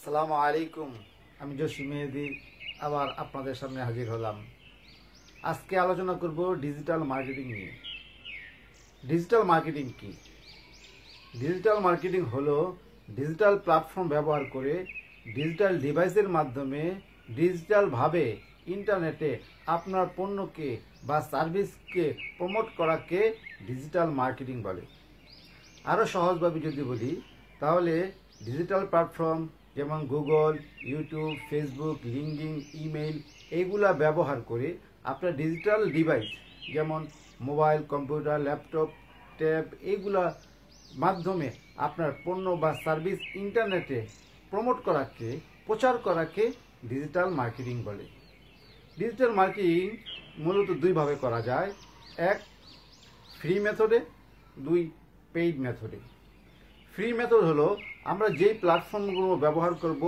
আসসালামু আলাইকুম। আমি জসিম মেহেদি আবার আপনাদের সামনে হাজির হলাম। আজকে আলোচনা করব ডিজিটাল মার্কেটিং নিয়ে। ডিজিটাল মার্কেটিং কি? ডিজিটাল মার্কেটিং হলো ডিজিটাল প্ল্যাটফর্ম ব্যবহার করে ডিজিটাল ডিভাইসের মাধ্যমে ডিজিটালভাবে ইন্টারনেটে আপনার পণ্যকে বা সার্ভিসকে প্রমোট করাকে ডিজিটাল মার্কেটিং বলে। আরও সহজভাবে যদি বলি তাহলে ডিজিটাল প্ল্যাটফর্ম যেমন Google, YouTube, Facebook, LinkedIn, email এইগুলা ব্যবহার করে আপনার ডিজিটাল ডিভাইস যেমন মোবাইল, কম্পিউটার, ল্যাপটপ, ট্যাব এইগুলা মাধ্যমে আপনার পণ্য বা সার্ভিস ইন্টারনেটে প্রমোট করাকে, প্রচার করাকে ডিজিটাল মার্কেটিং বলে। ডিজিটাল মার্কেটিং মূলত দুইভাবে করা যায়, এক ফ্রি মেথডে, দুই পেইড মেথডে। ফ্রি মেথড হলো আমরা যেই প্ল্যাটফর্মগুলো ব্যবহার করব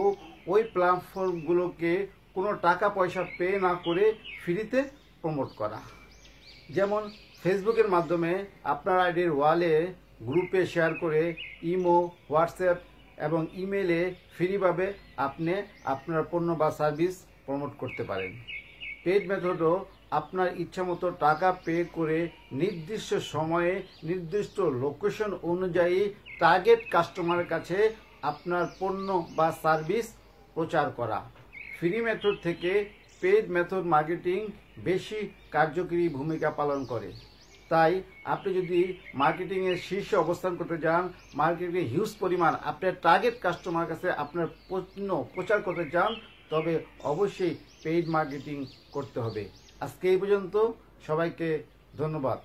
ওই প্ল্যাটফর্মগুলোকে কোনো টাকা পয়সা পে না করে ফ্রিতে প্রমোট করা। যেমন ফেসবুকের মাধ্যমে আপনার আইডির ওয়ালে গ্রুপে শেয়ার করে ইমো, হোয়াটসঅ্যাপ এবং ইমেলে ফ্রিভাবে আপনি আপনার পণ্য বা সার্ভিস প্রমোট করতে পারেন। পেইড মেথডও আপনার ইচ্ছামতো টাকা পে করে নির্দিষ্ট সময়ে নির্দিষ্ট লোকেশন অনুযায়ী টার্গেট কাস্টমারের কাছে আপনার পণ্য বা সার্ভিস প্রচার করা। ফ্রি মেথড থেকে পেইড মেথড মার্কেটিং বেশি কার্যকরী ভূমিকা পালন করে। তাই আপনি যদি মার্কেটিংয়ের শীর্ষে অবস্থান করতে চান, মার্কেটিংয়ে হিউজ পরিমাণ আপনার টার্গেট কাস্টমারের কাছে আপনার পণ্য প্রচার করতে চান, তবে অবশ্যই পেইড মার্কেটিং করতে হবে। আজকে এই পর্যন্ত, সবাইকে ধন্যবাদ।